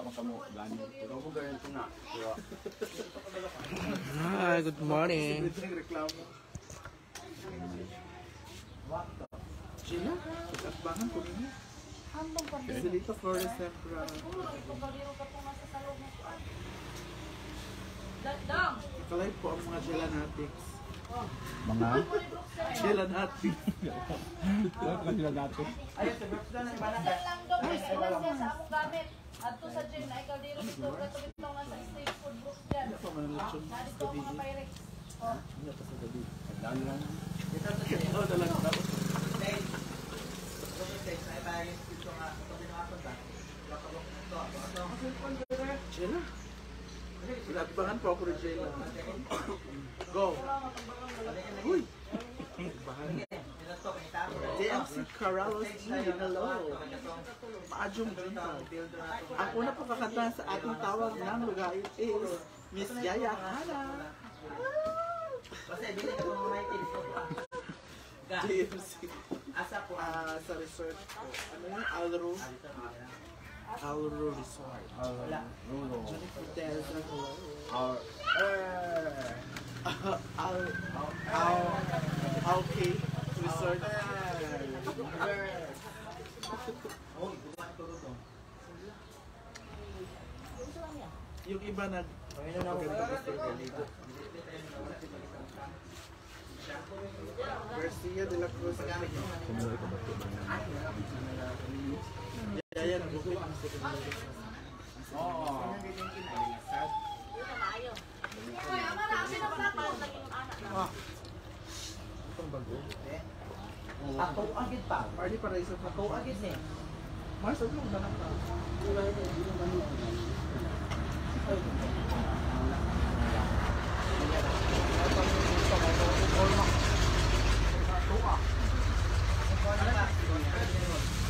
Hi, good morning. Gina, pagkakbangan ko rin. Silita Flores Sempra. Kalay po ang mga gelanatics. Mga? Gelanatics. Ano ka gelanatics? Ayun, sa groups na iba na ka. Ay, sa among gamit. Adto sa gym na ikaw dito dito katubito nga sa street food group diyan. Dito ang mga Pyrex. Oh. Ano pa sa gabi? Pagdaan lang. Ito sa gym. Oo, talaga dapat. Jela? Pinagbangan po ako rin Jela. Go! Uy! JMC Carlos G. Hello! Maadjong Gina. Ang una po kakanta sa ating tawag ng lugar is Miss Yaya Hana. JMC. Sa resort ko. Ano yun? Alro Resort. Johnny Cortez. Okay. Resort. Yung iba nag Garcia de la Cruz. Yaya nag-bukit ang second. Oo. Itong bago. Ako agad pa. Party para isa pa. Ako agad ni. Mars, ano yung ganang ka?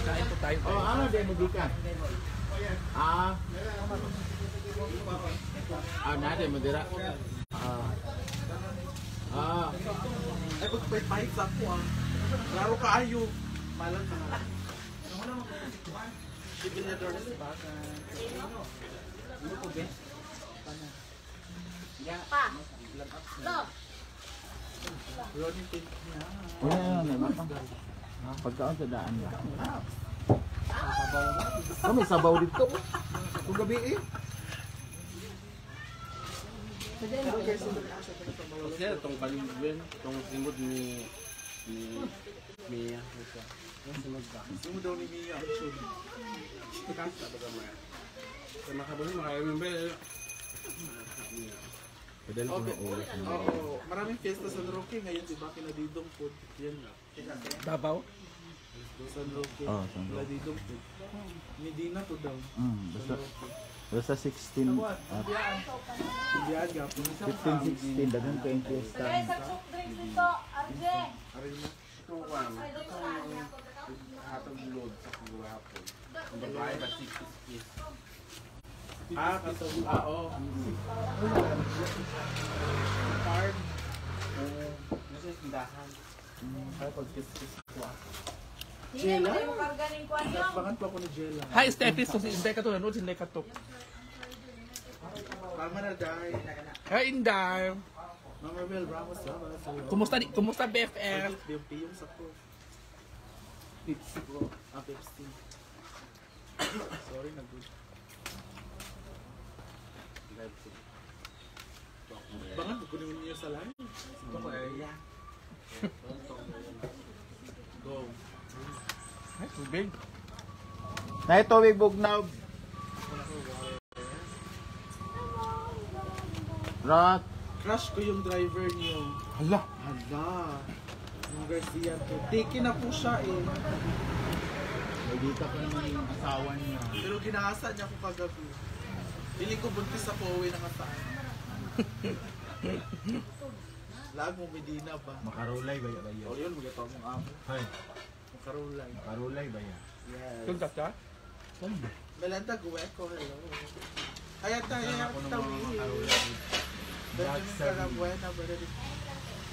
Kain po tayo. Oh, ano din mo gikan? Natin mo dira. Ay, pagpahit sa ako Laro ka ayo. Malang ka. Sibilador na sa baka. Ano po, Ben? Pa. Lo. Ronnie Pink niya. Pagkaon sa daan ba? Kami sabaw dito. Kung gabi eh. Kasi itong kalimbuin, itong simod ni Mia. Sino daw ni Mia ang show? Kasa ba naman? Kaya makabuhin, makayamimbe. Padala ko na ulit. Oo. Maraming fiesta sa Roque ngayon, diba? Kinadidong food. Yan nga. Babaw? San Roque. Oo, San Roque. Kinadidong food. Medina po daw. Basta 16. Indian gapon. 15-16. Dagan ko yung fiesta. Guys, sa soft drinks dito. Arje. Ito ko hatag load sa kagawapon. Ang babae ba 60 is Oo. Card. nasa tindahan. Ay, pag-kiss-kiss ko. Hindi mo na yung karganing kwan yung. Bangan po ako ni Jella. Hi, Steffi. So, si Inday ka to. Nanood si Inday ka to. Tama na, Day. Hi, Inday. Mama Mel Ramos. Kumusta BFF? Yung sa ko. Pepsi bro. Pepsi. Sorry, nag-good. Bangan ko kunin niyo sa langit. Ito ko area. Go. Ay, tubig. Na ito, Bugnaw. Rat. Crush ko yung driver niyo. Hala. Hala. Yung Garcia to. Take na po siya eh. Nagdita pa naman yung asawa niya. Pero ginaasa niya ako kagabi. Piling ko buntis ako uwi ng asaan. Lag mo Medina ba? Makarulay ba yan? O yun, magkataw mong amo. Hay. Makarulay. Makarulay ba yan? Yes. Tugtap ka? Melanda Gueco, hello. Kaya tayo Ako ng mga tawin. makarulay. Benjamin Carabuena, Benedict.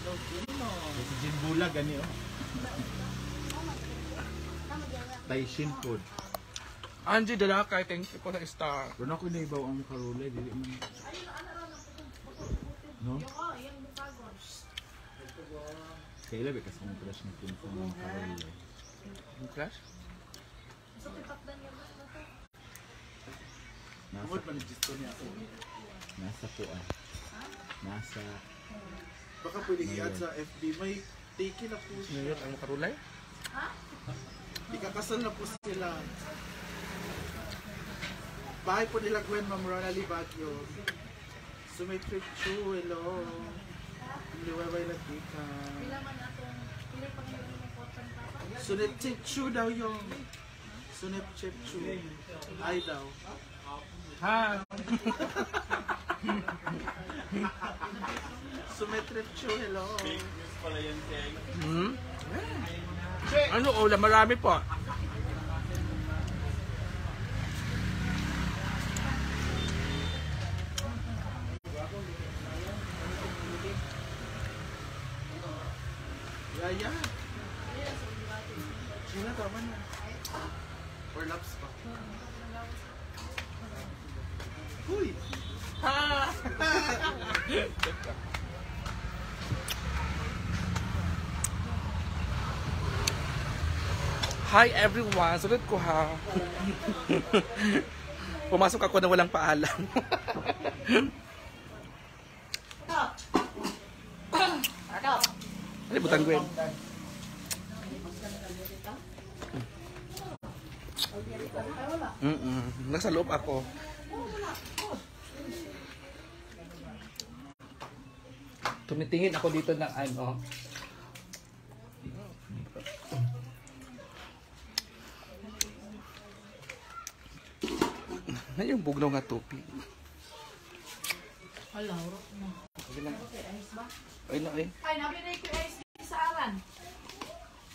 No, Pino. Si Jin Bulag, gani oh. Taishin food. Angie Dalakay, thank you po sa star. Pero ako naibaw ang karulay, dili man. No? Kailan ba kasi ang crush ng pinto ng karulay? Yung crush? Bukod man gusto niya ako. Nasa puan. Nasa... Baka pwede i-add sa FB. May take na po siya. Ngayon ang karulay? Ikakasal na po sila. Bahay po nila Gwen, Ma'am Ronaldie Baguio. Symmetric Chu, hello. Liwaway Latika. Sunip Chip Chu daw yung. Sunip Chip Chu. Ay daw. Ha! Symmetric Chu, hello. Hmm? Ano ulam? Marami po. Yaya. Gina, tama na. Or laps pa. Uy! Ha! Hi everyone! Sunod ko ha. Pumasok ako na walang paalam. Ano butang Gwen? Nasa loob ako. Tumitingin ako dito ng ano. Na yung bugnaw nga tubig. Hala, urok na. Okay lang. Ay na eh. Ay, nabinay ko ay sa aran.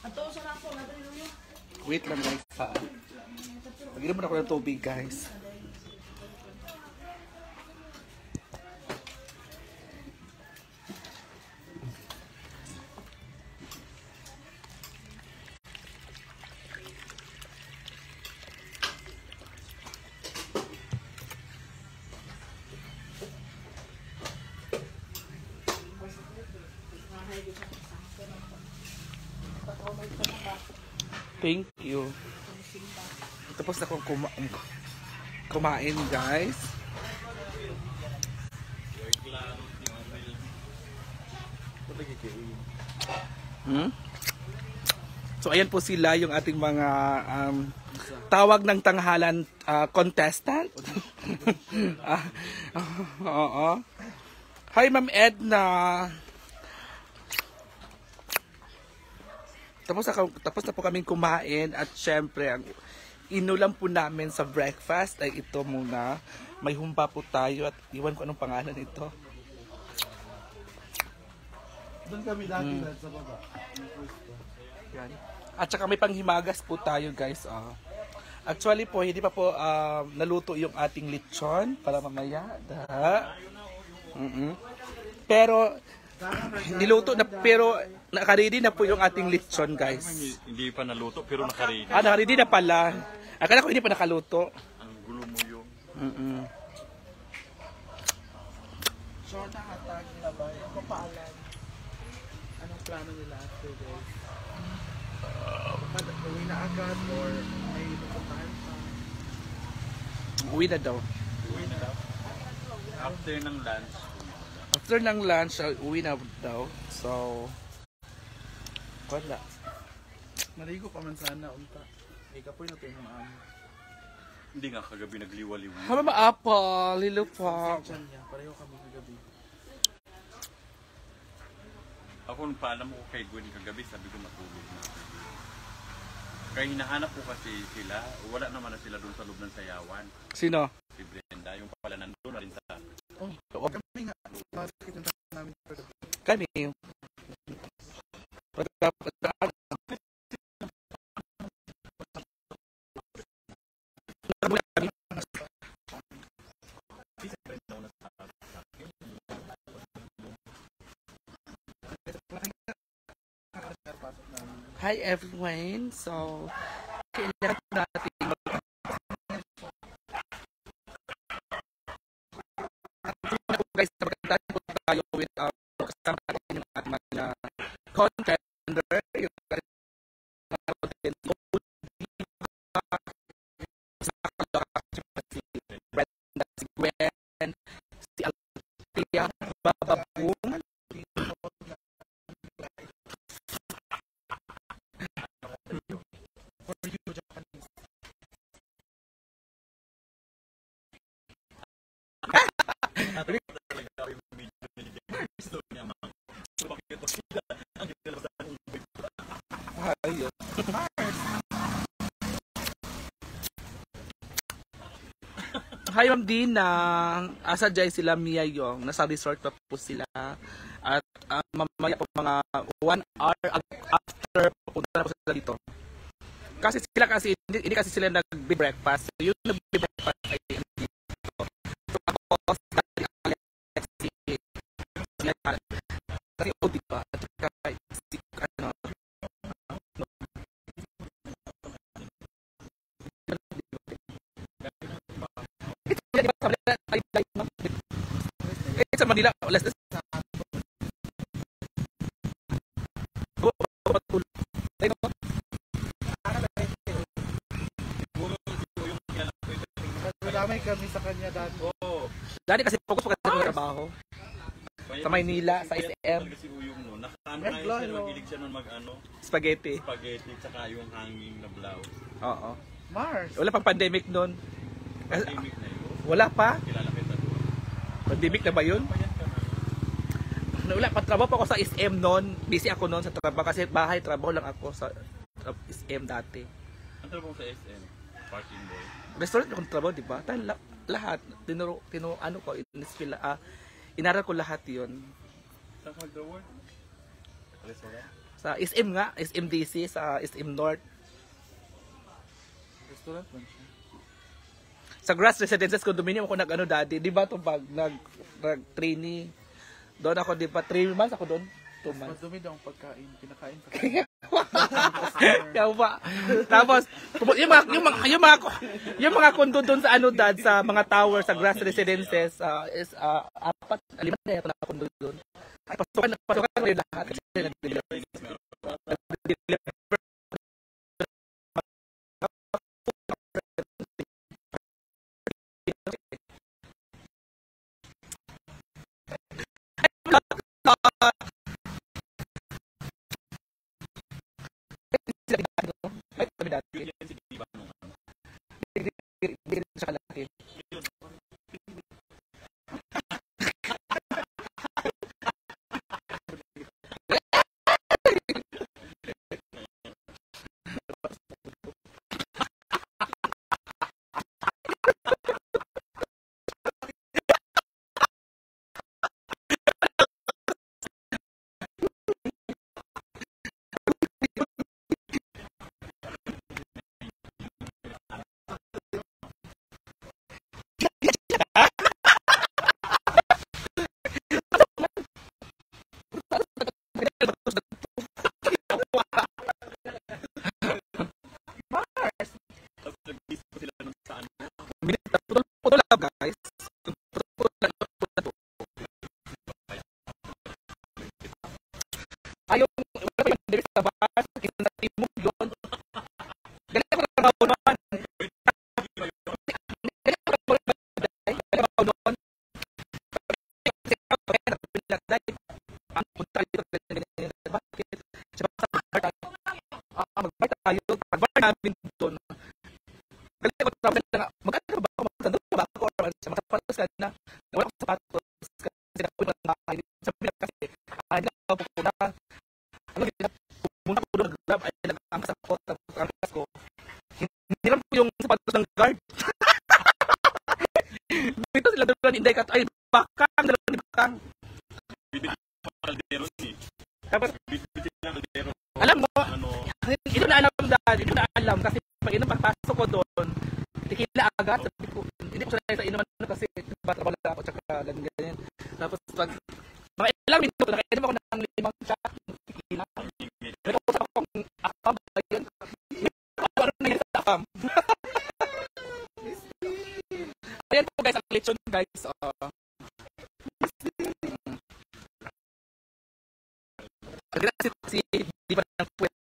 Ato sa napo, nabinay yun. Wait lang guys. Mag-inom na ako ng tubig guys. Thank you. Tapos na akong kumain guys. So ayan po sila yung ating mga tawag ng tanghalan contestant. Oo. Hi Ma'am Edna. Tapos na po kaming kumain at syempre ang inulam po namin sa breakfast ay ito muna. May humpa po tayo at iwan ko anong pangalan nito. Doon kami dati sa baba. Yan. At saka may panghimagas po tayo guys. Actually po hindi pa po naluto yung ating lechon para mamaya. Pero niluto na pero naka-ready na po yung ating lechon guys. Hindi pa naluto pero naka-ready. Naka-ready na pala. Akala ko hindi pa nakaluto. Ang gulo mo yung... Short na hatag nila ba? Ang kapaalan. Anong plano nila after this? Uwi na agad or may pupuntahan pa? Uwi na daw. Uwi na daw. After ng lunch. After ng lunch, uwi na daw. So, wala. Marigo pa man sana unta. Ikapoy na ito yung maamo. Hindi nga kagabi nagliwaliw. Hama maapal, lilo pa. Diyan niya, pareho kami kagabi. Ako nung paalam ko kay Gwen kagabi, sabi ko matulog na. Kaya hinahanap ko kasi sila, wala naman na sila doon sa loob ng sayawan. Sino? Si Brenda, yung pala nandun na rin sa... Kami nga, bakit yung namin kagabi? Kami. Hi everyone. So, kailangan natin guys, pagkatapos po tayo with kasama natin yung ating mga contender, yung si Gwen, si Althea, Bababung, ayun. Hi Ma'am Dina, asadjay sila Mia Yong, nasa resort pa po sila at mamaya po mga 1 hour after pupunta na po sila dito. Kasi sila hindi kasi sila nagbe-breakfast. So yung nagbe-breakfast ay dito. So ako kasi o diba at saka si ano sa Manila, alas Madamay kami sa kanya dati. dati kasi focus pa kasi sa trabaho. Sa Maynila, sa SM. Kasi uyong no. Mahilig siya nun Spaghetti. spaghetti tsaka yung hanging na blouse. Oo. Mars. Wala pang pandemic noon. Pandemic na yun. Wala pa. Kilala kita doon. Pandemic na ba yun? Wala pa, trabaho pa ako sa SM noon. Busy ako noon sa trabaho kasi bahay, trabaho lang ako sa SM dati. Ang trabaho sa SM? Parking boy. Restaurant akong trabaho, di ba? Lahat. Ano ko, inaral ko lahat yun. Saan ka mag-work? Restaurant? Sa SM nga, SMDC, sa SM North. Restaurant man siya. Sa Grass Residences Condominium ako nag-ano dati. Di ba ito pag nag-trainee? Doon ako, di ba? 3 months ako doon. 2 months. Madumi daw ang pagkain. Pinakain pa. Kaya ba? Tapos, yung mga kondo doon sa ano dad, sa mga tower, sa Grass Residences, is 4, 5 na yata na kondo doon. Ay, pasukan ko yung lahat. Ay, kami dati. Hindi siya kalaki. Putol lang guys. Ayaw, wala pa yung direct sa bus, kinatimog yun. Ganito ko trabaho naman. Ganito ko trabaho noon. Ang punta dito, bakit? Siya ba sa mag-bar tayo, pag-bar namin doon. Ganito ko trabaho na, magkano ba ako, magkano ba ako, or makapatos ka na, wala akong sapatos, kasi nakuha ng bahay. Sabi na kasi, hindi na ako pupunta. Pumunta ko doon, nag-grab, ay nag-angkas ako, nag-angkas ko. Hindi lang po yung sapatos ng guard. Dito sila doon, hindi ka, ay, bakang, dalawa ni bakang. Tapos, alam mo, ito na alam dahil, ito na alam, kasi pag pagpasok ko doon, tikila agad, sabi ko, hindi ko sanay sa inuman kasi trabaho lang ako, tsaka ganyan. Tapos pag, mga ilang minuto, nakainom ako ng 5 shot, tikila. Pero kung sa akong akam, ayun, ano nangyari sa akam? Ayan po guys, ang lechon guys, Si di pa ng puwet.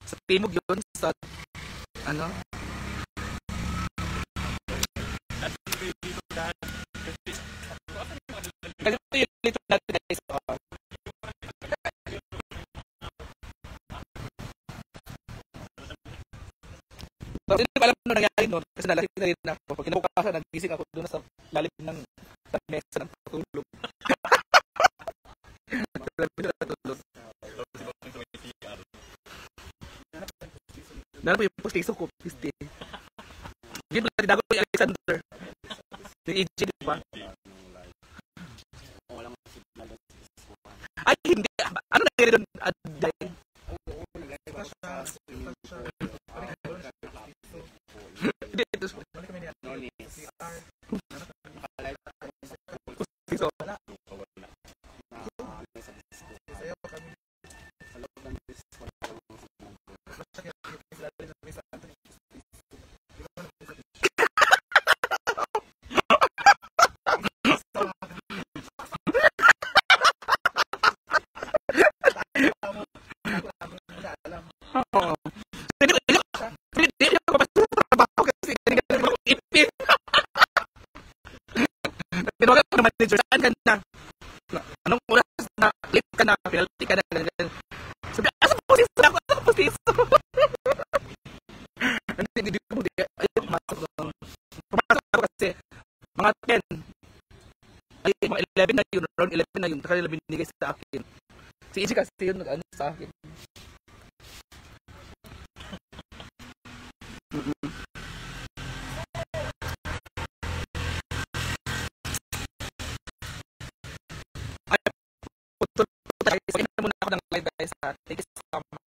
Sa timog yun, sa ano? Ganito yung dito natin guys. So, hindi ko alam ano nangyari noon kasi nalasing na rin ako. Pag kinabukasan, nagising ako doon sa lalim ng mesa ng patulog. Nalang po yung postiso ko, pisti. Yun lang, tinago yung Alexander. Yung EJ, di ba? Ay, hindi. Ano nangyari doon? Hindi, ito. Postiso. Tinawagan ko ng manager, saan ka na? Anong oras na late ka na? Penalty ka na? Sabi, asa po siso? Asa po siso? Hindi ko hindi. Ayun, pumasok doon. Pumasok ako kasi mga 10. Ay, mga 11 na yun. Around 11 na yun. Kanila binigay sa akin. Si EJ kasi yun nag-ano sa akin. Ay, putol tayo. Sige na muna ako ng live guys. Thank you so much.